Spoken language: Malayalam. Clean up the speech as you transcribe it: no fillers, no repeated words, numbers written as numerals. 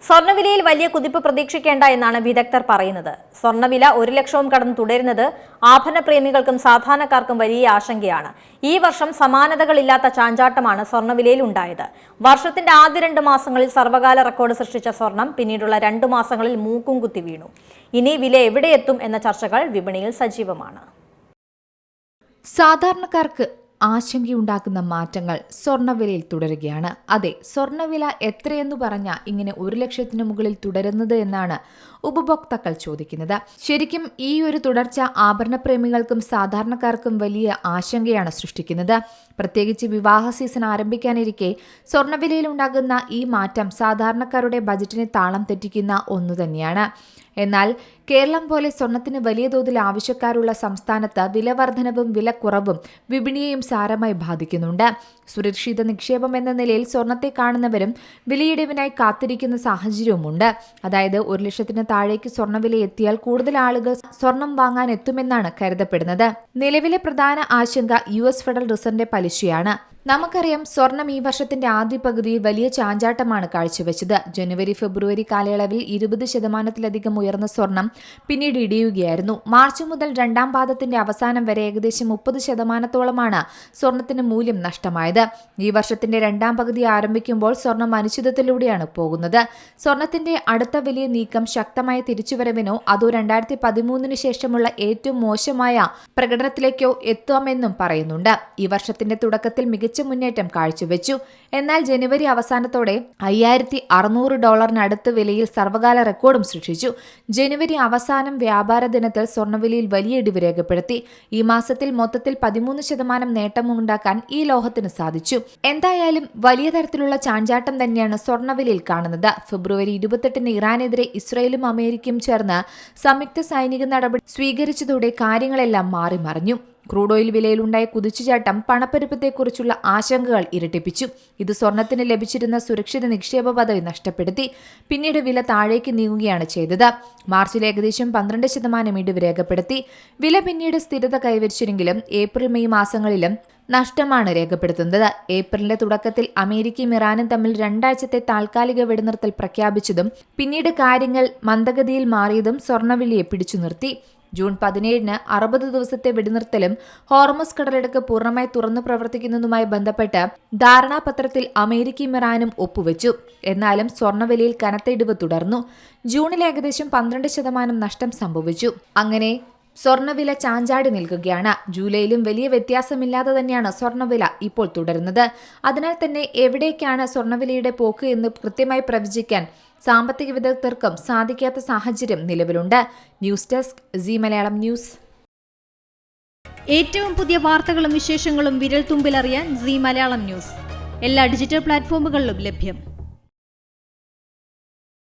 സ്വർണ്ണവിലയിൽ വലിയ കുതിപ്പ് പ്രതീക്ഷിക്കേണ്ട എന്നാണ് വിദഗ്ധർ പറയുന്നത്. സ്വർണ്ണവില 1 ലക്ഷവും കടന്ന് തുടരുന്നത് ആഭരണ പ്രേമികൾക്കും സാധാരണക്കാർക്കും വലിയ ആശങ്കയാണ്. ഈ വർഷം സമാനതകളില്ലാത്ത ചാഞ്ചാട്ടമാണ് സ്വർണ്ണവിലയിൽ ഉണ്ടായത്. വർഷത്തിന്റെ ആദ്യ 2 മാസങ്ങളിൽ സർവകാല റെക്കോർഡ് സൃഷ്ടിച്ച സ്വർണം പിന്നീടുള്ള 2 മാസങ്ങളിൽ മൂക്കും കുത്തി വീണു. ഇനി വില എവിടെയെത്തും എന്ന ചർച്ചകൾ വിപണിയിൽ സജീവമാണ്. സാധാരണക്കാർക്ക് ആശങ്കയുണ്ടാക്കുന്ന മാറ്റങ്ങൾ സ്വർണ്ണവിലയിൽ തുടരുകയാണ്. അതെ, സ്വർണ്ണവില എത്രയെന്നു പറഞ്ഞാൽ ഇങ്ങനെ 1 ലക്ഷത്തിന് മുകളിൽ തുടരുന്നത് എന്നാണ് ഉപഭോക്താക്കൾ ചോദിക്കുന്നത്. ശരിക്കും ഈ ഒരു തുടർച്ച ആഭരണപ്രേമികൾക്കും സാധാരണക്കാർക്കും വലിയ ആശങ്കയാണ് സൃഷ്ടിക്കുന്നത്. പ്രത്യേകിച്ച് വിവാഹ സീസൺ ആരംഭിക്കാനിരിക്കെ സ്വർണ്ണവിലയിൽ ഉണ്ടാകുന്ന ഈ മാറ്റം സാധാരണക്കാരുടെ ബജറ്റിനെ താളം തെറ്റിക്കുന്ന ഒന്നു തന്നെയാണ്. എന്നാൽ കേരളം പോലെ സ്വർണത്തിന് വലിയ തോതിൽ ആവശ്യക്കാരുള്ള സംസ്ഥാനത്ത് വിലവർധനവും വിലക്കുറവും വിപണിയെയും സാരമായി ബാധിക്കുന്നുണ്ട്. സുരക്ഷിത നിക്ഷേപം എന്ന നിലയിൽ സ്വർണത്തെ കാണുന്നവരും വിലയിടിവിനായി കാത്തിരിക്കുന്ന സാഹചര്യവുമുണ്ട്. അതായത് 1 ലക്ഷത്തിന് താഴേക്ക് സ്വർണ്ണവില എത്തിയാൽ കൂടുതൽ ആളുകൾ സ്വർണം വാങ്ങാൻ എത്തുമെന്നാണ് കരുതപ്പെടുന്നത്. നിലവിലെ പ്രധാന ആശങ്ക US ഫെഡറൽ റിസർവിന്റെ പലിശയാണ്. നമുക്കറിയാം, സ്വർണം ഈ വർഷത്തിന്റെ ആദ്യ പകുതിയിൽ വലിയ ചാഞ്ചാട്ടമാണ് കാഴ്ചവെച്ചത്. ജനുവരി ഫെബ്രുവരി കാലയളവിൽ 20% ഉയർന്ന സ്വർണം പിന്നീട് ഇടിയുകയായിരുന്നു. മാർച്ച് മുതൽ 2ാം പാദത്തിന്റെ അവസാനം വരെ ഏകദേശം 30%-ഓളമാണ് സ്വർണത്തിന് മൂല്യം നഷ്ടമായത്. ഈ വർഷത്തിന്റെ 2ാം പകുതി ആരംഭിക്കുമ്പോൾ സ്വർണം അനിശ്ചിതത്വത്തിലൂടെയാണ് പോകുന്നത്. സ്വർണത്തിന്റെ അടുത്ത വലിയ നീക്കം ശക്തമായ തിരിച്ചുവരവിനോ അതോ 2013 ശേഷമുള്ള ഏറ്റവും മോശമായ പ്രകടനത്തിലേക്കോ എത്തുമെന്നും പറയുന്നുണ്ട്. ഈ വർഷത്തിന്റെ തുടക്കത്തിൽ മികച്ച മുന്നേറ്റം കാഴ്ചവെച്ചു. എന്നാൽ ജനുവരി അവസാനത്തോടെ $5,600 വിലയിൽ സർവകാല റെക്കോർഡും സൃഷ്ടിച്ചു. ജനുവരി അവസാനം വ്യാപാര ദിനത്തിൽ സ്വർണ്ണവിലയിൽ വലിയ ഇടിവ് രേഖപ്പെടുത്തി. ഈ മാസത്തിൽ മൊത്തത്തിൽ 13% നേട്ടമുണ്ടാക്കാൻ ഈ ലോഹത്തിന് സാധിച്ചു. എന്തായാലും വലിയ തരത്തിലുള്ള ചാഞ്ചാട്ടം തന്നെയാണ് സ്വർണ്ണവിലയിൽ കാണുന്നത്. ഫെബ്രുവരി 28 ഇറാനെതിരെ ഇസ്രയേലും അമേരിക്കയും ചേർന്ന് സംയുക്ത സൈനിക നടപടി സ്വീകരിച്ചതോടെ കാര്യങ്ങളെല്ലാം മാറിമറിഞ്ഞു. ക്രൂഡ് ഓയിൽ വിലയിലുണ്ടായ കുതിച്ചുചാട്ടം പണപ്പെരുപ്പത്തെക്കുറിച്ചുള്ള ആശങ്കകൾ ഇരട്ടിപ്പിച്ചു. ഇത് സ്വർണത്തിന് ലഭിച്ചിരുന്ന സുരക്ഷിത നിക്ഷേപ പദവി നഷ്ടപ്പെടുത്തി. പിന്നീട് വില താഴേക്ക് നീങ്ങുകയാണ് ചെയ്തത്. മാർച്ചിൽ ഏകദേശം 12% ഇടിവ് രേഖപ്പെടുത്തി. വില പിന്നീട് സ്ഥിരത കൈവരിച്ചെങ്കിലും ഏപ്രിൽ മെയ് മാസങ്ങളിലും നഷ്ടമാണ് രേഖപ്പെടുത്തുന്നത്. ഏപ്രിലിന്റെ തുടക്കത്തിൽ അമേരിക്കയും ഇറാനും തമ്മിൽ 2 ആഴ്ചത്തെ താൽക്കാലിക വെടിനിർത്തൽ പ്രഖ്യാപിച്ചതും പിന്നീട് കാര്യങ്ങൾ മന്ദഗതിയിൽ മാറിയതും സ്വർണ്ണവിലയെ പിടിച്ചു നിർത്തി. ജൂൺ 17 60 ദിവസത്തെ വെടിനിർത്തലും ഹോർമസ് കടലിടുക്ക് പൂർണ്ണമായി തുറന്നു പ്രവർത്തിക്കുന്നതുമായി ബന്ധപ്പെട്ട് ധാരണാപത്രത്തിൽ അമേരിക്കയും ഇറാനും ഒപ്പുവെച്ചു. എന്നാലും സ്വർണ്ണവിലയിൽ കനത്ത ഇടിവ് തുടർന്നു. ജൂണിൽ ഏകദേശം 12% നഷ്ടം സംഭവിച്ചു. അങ്ങനെ സ്വർണ്ണവില ചാഞ്ചാടി നിൽക്കുകയാണ്. ജൂലൈയിലും വലിയ വ്യത്യാസമില്ലാതെ തന്നെയാണ് സ്വർണ്ണവില ഇപ്പോൾ തുടരുന്നത്. അതിനാൽ തന്നെ എവിടേക്കാണ് സ്വർണ്ണവിലയുടെ പോക്ക് എന്ന് കൃത്യമായി പ്രവചിക്കാൻ സാമ്പത്തിക വിദഗ്ധർക്കും സാധിക്കാത്ത സാഹചര്യം നിലവിലുണ്ട്. News desk C Malayalam news. ഏറ്റവും പുതിയ വാർത്തകളും വിശേഷങ്ങളും വിരൽ തുമ്പിലറിയാൻ സി മലയാളം ന്യൂസ് എല്ലാ ഡിജിറ്റൽ പ്ലാറ്റ്ഫോമുകളിലും ലഭ്യം.